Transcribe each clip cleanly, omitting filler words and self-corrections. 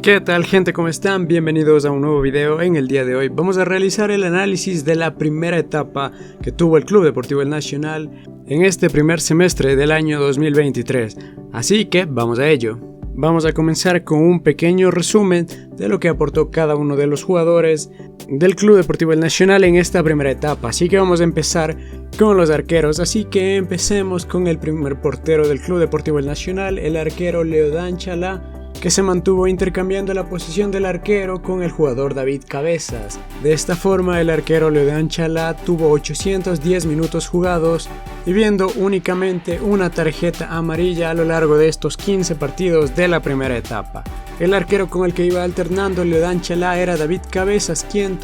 ¿Qué tal gente? ¿Cómo están? Bienvenidos a un nuevo video. En el día de hoy vamos a realizar el análisis de la primera etapa que tuvo el Club Deportivo El Nacional en este primer semestre del año 2023. Así que vamos a ello. Vamos a comenzar con un pequeño resumen de lo que aportó cada uno de los jugadores del Club Deportivo El Nacional en esta primera etapa. Así que vamos a empezar con los arqueros. Así que empecemos con el primer portero del Club Deportivo El Nacional, el arquero Leodán Chalá, que se mantuvo intercambiando la posición del arquero con el jugador David Cabezas. De esta forma, el arquero Leodán Chalá tuvo 810 minutos jugados y viendo únicamente una tarjeta amarilla a lo largo de estos 15 partidos de la primera etapa. El arquero con el que iba alternando Leodán Chalá era David Cabezas, quien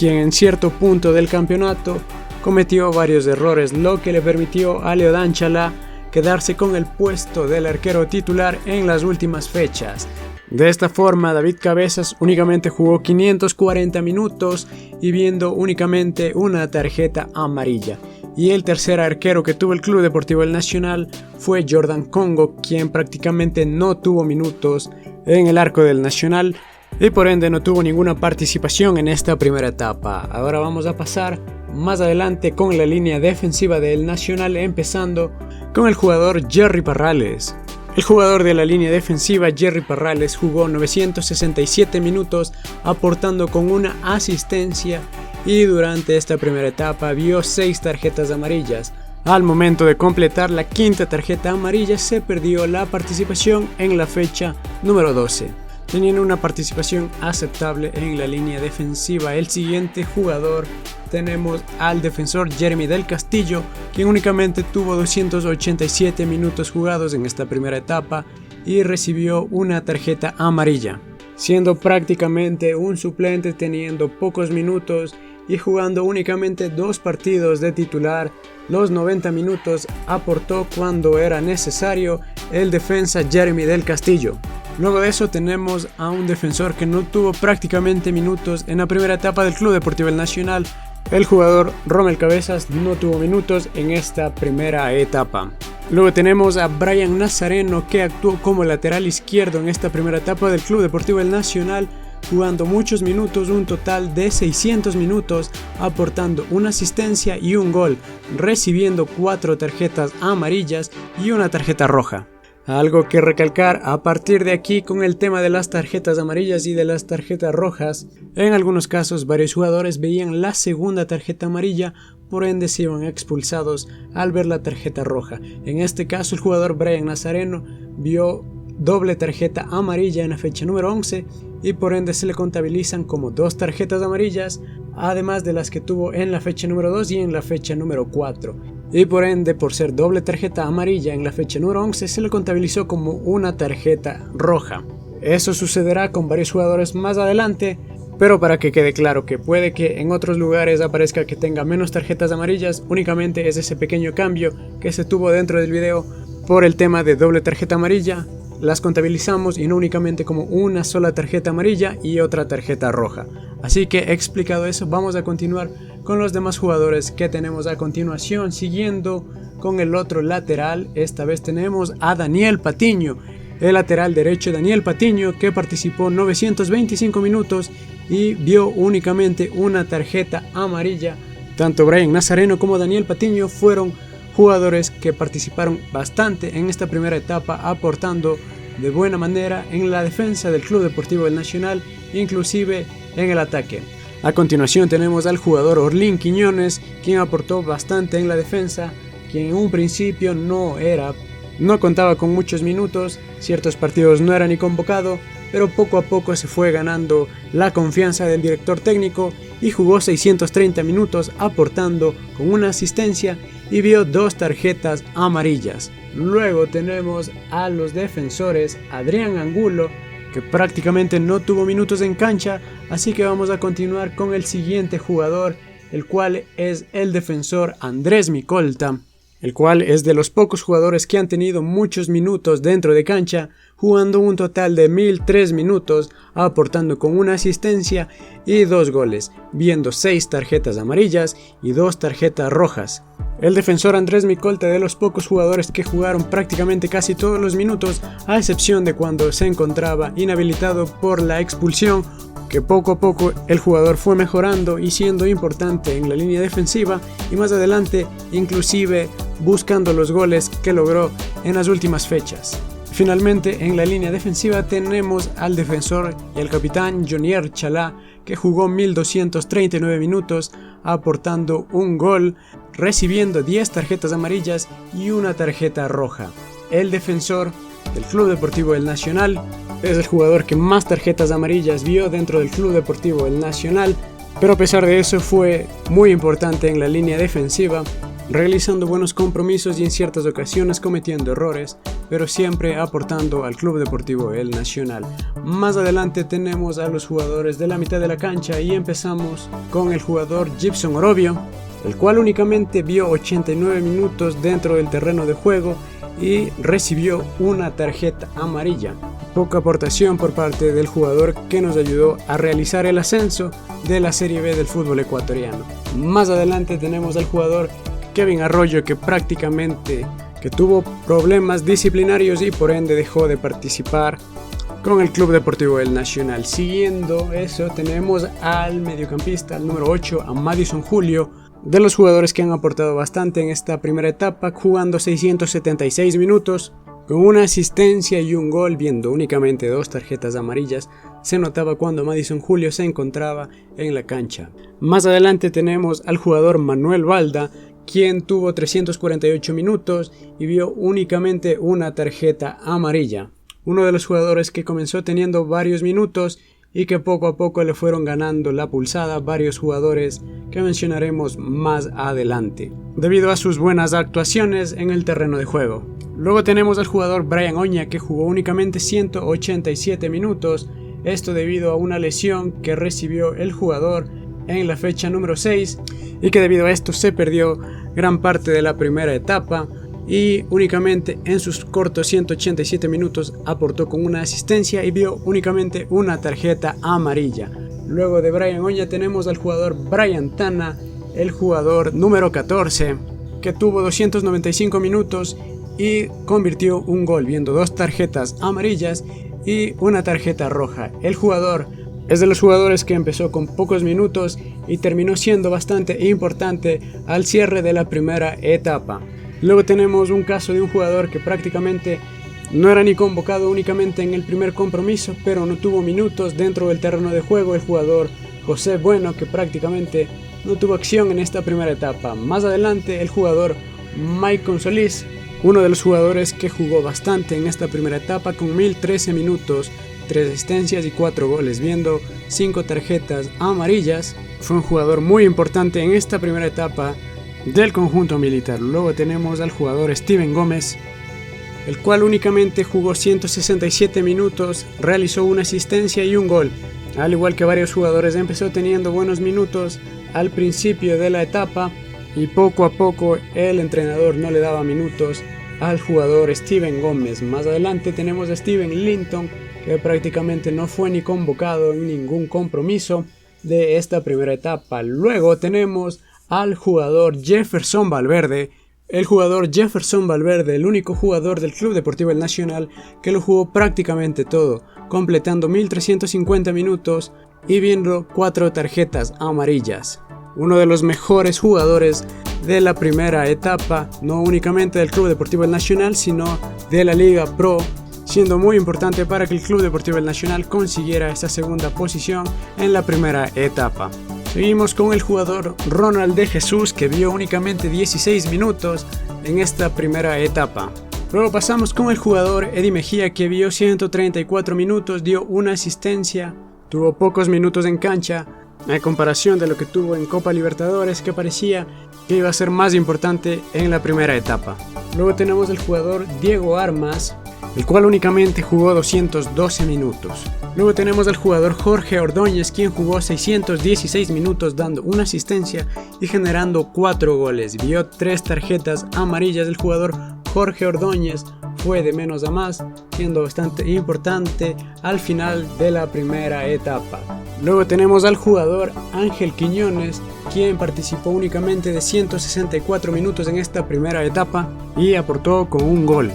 en cierto punto del campeonato cometió varios errores, lo que le permitió a Leodán Chalá quedarse con el puesto del arquero titular en las últimas fechas. De esta forma, David Cabezas únicamente jugó 540 minutos y viendo únicamente una tarjeta amarilla. Y el tercer arquero que tuvo el Club Deportivo El Nacional fue Jordan Congo, quien prácticamente no tuvo minutos en el arco del Nacional y por ende no tuvo ninguna participación en esta primera etapa. Ahora vamos a pasar más adelante con la línea defensiva del Nacional, empezando con el jugador Jerry Parrales. El jugador de la línea defensiva, Jerry Parrales, jugó 967 minutos aportando con una asistencia y durante esta primera etapa vio 6 tarjetas amarillas. Al momento de completar la quinta tarjeta amarilla se perdió la participación en la fecha número 12. Teniendo una participación aceptable en la línea defensiva, el siguiente jugador tenemos al defensor Jeremy del Castillo, quien únicamente tuvo 287 minutos jugados en esta primera etapa y recibió una tarjeta amarilla, siendo prácticamente un suplente teniendo pocos minutos y jugando únicamente 2 partidos de titular. Los 90 minutos aportó cuando era necesario el defensa Jeremy del Castillo. Luego de eso tenemos a un defensor que no tuvo prácticamente minutos en la primera etapa del Club Deportivo El Nacional. El jugador Rommel Cabezas no tuvo minutos en esta primera etapa. Luego tenemos a Brian Nazareno, que actuó como lateral izquierdo en esta primera etapa del Club Deportivo El Nacional, jugando muchos minutos, un total de 600 minutos, aportando una asistencia y un gol, recibiendo 4 tarjetas amarillas y una tarjeta roja. Algo que recalcar a partir de aquí con el tema de las tarjetas amarillas y de las tarjetas rojas. En algunos casos varios jugadores veían la segunda tarjeta amarilla, por ende se iban expulsados al ver la tarjeta roja. En este caso el jugador Brian Nazareno vio doble tarjeta amarilla en la fecha número 11 y por ende se le contabilizan como 2 tarjetas amarillas, además de las que tuvo en la fecha número 2 y en la fecha número 4. Y por ende, por ser doble tarjeta amarilla en la fecha número 11, se le contabilizó como una tarjeta roja. Eso sucederá con varios jugadores más adelante, pero para que quede claro que puede que en otros lugares aparezca que tenga menos tarjetas amarillas, únicamente es ese pequeño cambio que se tuvo dentro del video por el tema de doble tarjeta amarilla. Las contabilizamos y no únicamente como una sola tarjeta amarilla y otra tarjeta roja. Así que explicado eso, vamos a continuar con los demás jugadores que tenemos a continuación, siguiendo con el otro lateral. Esta vez tenemos a Daniel Patiño, el lateral derecho Daniel Patiño, que participó 925 minutos y vio únicamente una tarjeta amarilla. Tanto Brian Nazareno como Daniel Patiño fueron jugadores que participaron bastante en esta primera etapa, aportando de buena manera en la defensa del Club Deportivo El Nacional, inclusive en el ataque. A continuación tenemos al jugador Orlín Quiñones, quien aportó bastante en la defensa, quien en un principio no contaba con muchos minutos, ciertos partidos no era ni convocado, pero poco a poco se fue ganando la confianza del director técnico y jugó 630 minutos aportando con una asistencia y vio 2 tarjetas amarillas. Luego tenemos a los defensores Adrián Angulo, que prácticamente no tuvo minutos en cancha, así que vamos a continuar con el siguiente jugador, el cual es el defensor Andrés Micolta, el cual es de los pocos jugadores que han tenido muchos minutos dentro de cancha, jugando un total de 1003 minutos, aportando con una asistencia y 2 goles, viendo 6 tarjetas amarillas y 2 tarjetas rojas. El defensor Andrés Micolta, de los pocos jugadores que jugaron prácticamente casi todos los minutos, a excepción de cuando se encontraba inhabilitado por la expulsión, que poco a poco el jugador fue mejorando y siendo importante en la línea defensiva y más adelante inclusive buscando los goles que logró en las últimas fechas. Finalmente, en la línea defensiva tenemos al defensor y al capitán Jonier Chalá, que jugó 1239 minutos aportando un gol, recibiendo 10 tarjetas amarillas y una tarjeta roja. El defensor del Club Deportivo El Nacional es el jugador que más tarjetas amarillas vio dentro del Club Deportivo El Nacional, pero a pesar de eso fue muy importante en la línea defensiva, realizando buenos compromisos y en ciertas ocasiones cometiendo errores, pero siempre aportando al Club Deportivo El Nacional. Más adelante tenemos a los jugadores de la mitad de la cancha y empezamos con el jugador Gibson Orobio, el cual únicamente vio 89 minutos dentro del terreno de juego y recibió una tarjeta amarilla. Poca aportación por parte del jugador que nos ayudó a realizar el ascenso de la Serie B del fútbol ecuatoriano. Más adelante tenemos al jugador Kevin Arroyo, que prácticamente tuvo problemas disciplinarios y por ende dejó de participar con el Club Deportivo El Nacional. Siguiendo eso tenemos al mediocampista, al número 8, a Madison Julio, de los jugadores que han aportado bastante en esta primera etapa, jugando 676 minutos, con una asistencia y un gol, viendo únicamente 2 tarjetas amarillas. Se notaba cuando Madison Julio se encontraba en la cancha. Más adelante tenemos al jugador Manuel Balda, quien tuvo 348 minutos y vio únicamente una tarjeta amarilla. Uno de los jugadores que comenzó teniendo varios minutos y que poco a poco le fueron ganando la pulsada varios jugadores que mencionaremos más adelante, debido a sus buenas actuaciones en el terreno de juego. Luego tenemos al jugador Brian Oña, que jugó únicamente 187 minutos, esto debido a una lesión que recibió el jugador en la fecha número 6 y que debido a esto se perdió gran parte de la primera etapa y únicamente en sus cortos 187 minutos aportó con una asistencia y vio únicamente una tarjeta amarilla. Luego de Brian Oña tenemos al jugador Brian Tana, el jugador número 14, que tuvo 295 minutos y convirtió un gol, viendo 2 tarjetas amarillas y una tarjeta roja. El jugador es de los jugadores que empezó con pocos minutos y terminó siendo bastante importante al cierre de la primera etapa. Luego tenemos un caso de un jugador que prácticamente no era ni convocado únicamente en el primer compromiso, pero no tuvo minutos dentro del terreno de juego, el jugador José Bueno, que prácticamente no tuvo acción en esta primera etapa. Más adelante el jugador Maicon Solís, uno de los jugadores que jugó bastante en esta primera etapa con 1013 minutos, 3 asistencias y 4 goles, viendo 5 tarjetas amarillas. Fue un jugador muy importante en esta primera etapa del conjunto militar. Luego tenemos al jugador Steven Gómez, el cual únicamente jugó 167 minutos, realizó una asistencia y un gol. Al igual que varios jugadores, empezó teniendo buenos minutos al principio de la etapa y poco a poco el entrenador no le daba minutos al jugador Steven Gómez. Más adelante tenemos a Steven Linton, que prácticamente no fue ni convocado en ningún compromiso de esta primera etapa. Luego tenemos al jugador Jefferson Valverde. El jugador Jefferson Valverde, el único jugador del Club Deportivo El Nacional que lo jugó prácticamente todo, completando 1350 minutos y viendo 4 tarjetas amarillas. Uno de los mejores jugadores de la primera etapa, no únicamente del Club Deportivo El Nacional, sino de la Liga Pro, siendo muy importante para que el Club Deportivo El Nacional consiguiera esta segunda posición en la primera etapa. Seguimos con el jugador Ronald de Jesús, que vio únicamente 16 minutos en esta primera etapa. Luego pasamos con el jugador Eddie Mejía, que vio 134 minutos, dio una asistencia, tuvo pocos minutos en cancha, a comparación de lo que tuvo en Copa Libertadores, que parecía que iba a ser más importante en la primera etapa. Luego tenemos el jugador Diego Armas, el cual únicamente jugó 212 minutos. Luego tenemos al jugador Jorge Ordóñez, quien jugó 616 minutos dando una asistencia y generando 4 goles. Vio 3 tarjetas amarillas. El jugador Jorge Ordóñez fue de menos a más, siendo bastante importante al final de la primera etapa. Luego tenemos al jugador Ángel Quiñones, quien participó únicamente de 164 minutos en esta primera etapa y aportó con un gol,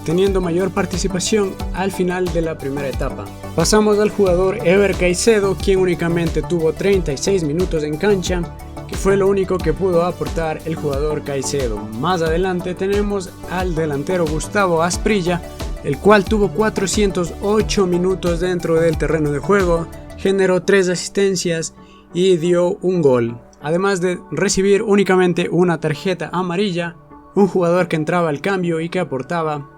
teniendo mayor participación al final de la primera etapa. Pasamos al jugador Ever Caicedo, quien únicamente tuvo 36 minutos en cancha, que fue lo único que pudo aportar el jugador Caicedo. Más adelante tenemos al delantero Gustavo Asprilla, el cual tuvo 408 minutos dentro del terreno de juego, generó 3 asistencias y dio un gol, además de recibir únicamente una tarjeta amarilla, un jugador que entraba al cambio y que aportaba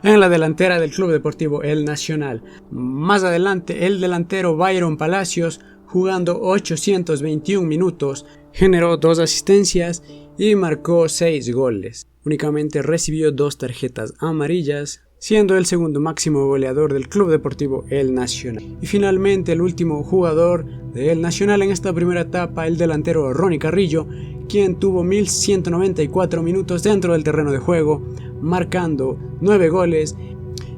en la delantera del Club Deportivo El Nacional. Más adelante el delantero Byron Palacios, jugando 821 minutos, generó 2 asistencias y marcó 6 goles. Únicamente recibió 2 tarjetas amarillas, siendo el segundo máximo goleador del Club Deportivo El Nacional. Y finalmente el último jugador de El Nacional en esta primera etapa, el delantero Ronnie Carrillo, quien tuvo 1194 minutos dentro del terreno de juego, marcando 9 goles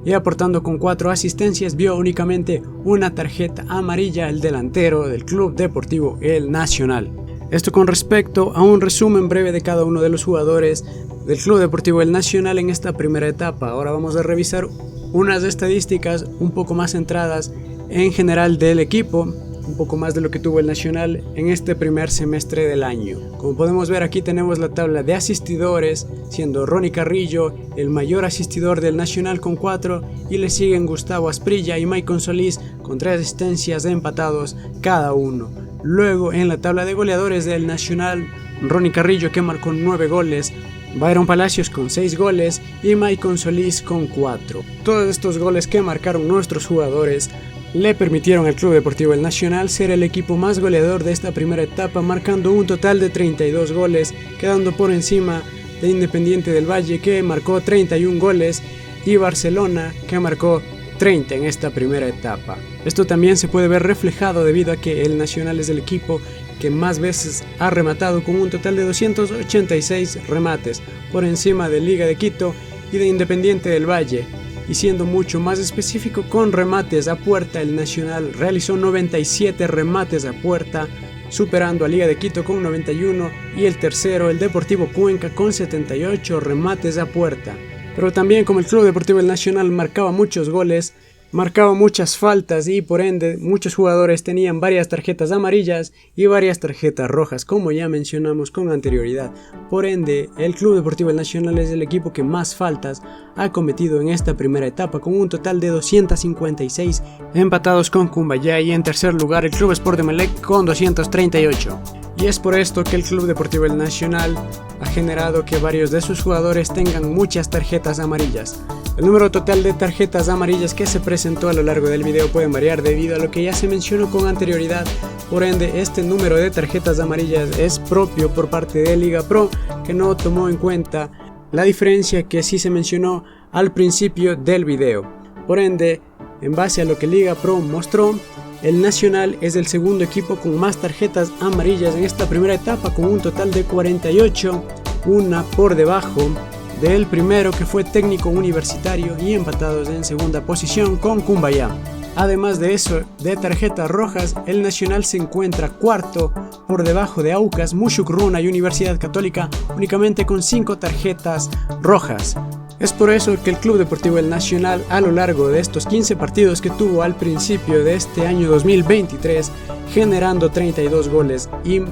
y aportando con 4 asistencias. Vio únicamente una tarjeta amarilla el delantero del Club Deportivo El Nacional. Esto con respecto a un resumen breve de cada uno de los jugadores del Club Deportivo El Nacional en esta primera etapa. Ahora vamos a revisar unas estadísticas un poco más centradas en general del equipo, un poco más de lo que tuvo el Nacional en este primer semestre del año. Como podemos ver, aquí tenemos la tabla de asistidores, siendo Ronnie Carrillo el mayor asistidor del Nacional con 4, y le siguen Gustavo Asprilla y Maicon Solís con 3 asistencias empatados cada uno. Luego en la tabla de goleadores del Nacional, Ronnie Carrillo, que marcó 9 goles, Byron Palacios con 6 goles y Maicon Solís con 4. Todos estos goles que marcaron nuestros jugadores le permitieron al Club Deportivo El Nacional ser el equipo más goleador de esta primera etapa, marcando un total de 32 goles, quedando por encima de Independiente del Valle, que marcó 31 goles, y Barcelona, que marcó 30 en esta primera etapa. Esto también se puede ver reflejado debido a que el Nacional es el equipo que más veces ha rematado, con un total de 286 remates, por encima de Liga de Quito y de Independiente del Valle. Y siendo mucho más específico con remates a puerta, el Nacional realizó 97 remates a puerta, superando a Liga de Quito con 91 y el tercero, el Deportivo Cuenca, con 78 remates a puerta. Pero también, como el Club Deportivo El Nacional marcaba muchos goles, marcaba muchas faltas y por ende muchos jugadores tenían varias tarjetas amarillas y varias tarjetas rojas, como ya mencionamos con anterioridad. Por ende, el Club Deportivo El Nacional es el equipo que más faltas ha cometido en esta primera etapa, con un total de 256, empatados con Cumbayá, y en tercer lugar el Club Sport Emelec con 238. Y es por esto que el Club Deportivo El Nacional ha generado que varios de sus jugadores tengan muchas tarjetas amarillas. El número total de tarjetas amarillas que se presentó a lo largo del video puede variar debido a lo que ya se mencionó con anterioridad. Por ende, este número de tarjetas amarillas es propio por parte de Liga Pro, que no tomó en cuenta la diferencia que sí se mencionó al principio del video. Por ende, en base a lo que Liga Pro mostró, el Nacional es el segundo equipo con más tarjetas amarillas en esta primera etapa, con un total de 48, una por debajo del primero, que fue Técnico Universitario, y empatados en segunda posición con Cumbayá. Además de eso, de tarjetas rojas, el Nacional se encuentra cuarto por debajo de Aucas, Mushuk-Runa y Universidad Católica, únicamente con 5 tarjetas rojas. Es por eso que el Club Deportivo El Nacional, a lo largo de estos 15 partidos que tuvo al principio de este año 2023, generando 32 goles y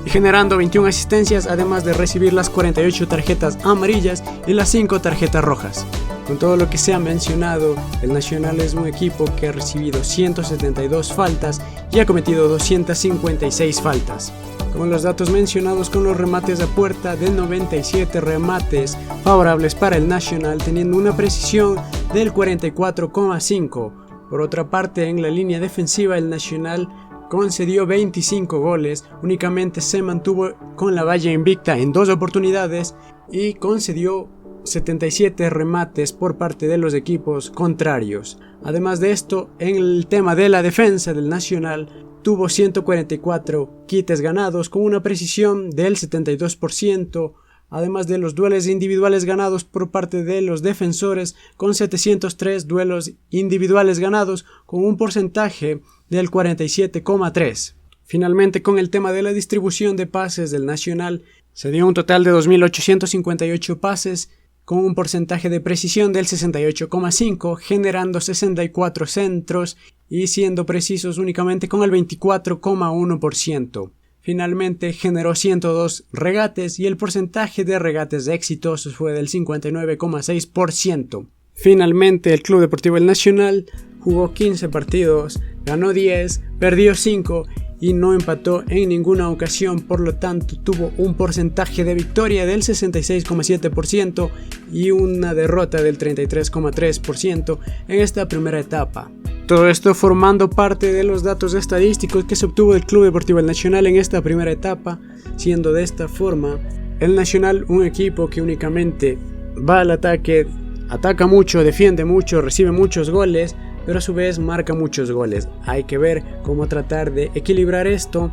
generando 21 asistencias, además de recibir las 48 tarjetas amarillas y las 5 tarjetas rojas. Con todo lo que se ha mencionado, el Nacional es un equipo que ha recibido 172 faltas y ha cometido 256 faltas. Con los datos mencionados, con los remates a puerta de 97 remates favorables para el Nacional, teniendo una precisión del 44,5. Por otra parte, en la línea defensiva, el Nacional concedió 25 goles, únicamente se mantuvo con la valla invicta en 2 oportunidades y concedió 77 remates por parte de los equipos contrarios. Además de esto, en el tema de la defensa del Nacional, tuvo 144 quites ganados con una precisión del 72%, además de los duelos individuales ganados por parte de los defensores, con 703 duelos individuales ganados, con un porcentaje del 47,3%. Finalmente, con el tema de la distribución de pases del Nacional, se dio un total de 2.858 pases, con un porcentaje de precisión del 68,5%, generando 64 centros y siendo precisos únicamente con el 24,1%. Finalmente generó 102 regates y el porcentaje de regates exitosos fue del 59,6%. Finalmente, el Club Deportivo El Nacional jugó 15 partidos, ganó 10, perdió 5 y no empató en ninguna ocasión, por lo tanto tuvo un porcentaje de victoria del 66,7% y una derrota del 33,3% en esta primera etapa. Todo esto formando parte de los datos estadísticos que se obtuvo del Club Deportivo El Nacional en esta primera etapa, siendo de esta forma El Nacional un equipo que únicamente va al ataque, ataca mucho, defiende mucho, recibe muchos goles, pero a su vez marca muchos goles. Hay que ver cómo tratar de equilibrar esto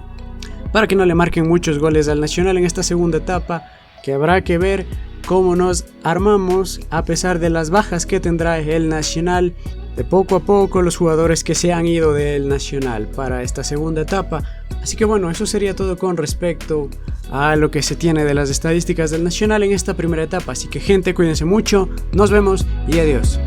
para que no le marquen muchos goles al Nacional en esta segunda etapa, que habrá que ver cómo nos armamos a pesar de las bajas que tendrá el Nacional, de poco a poco los jugadores que se han ido del Nacional para esta segunda etapa. Así que bueno, eso sería todo con respecto a lo que se tiene de las estadísticas del Nacional en esta primera etapa. Así que gente, cuídense mucho, nos vemos y adiós.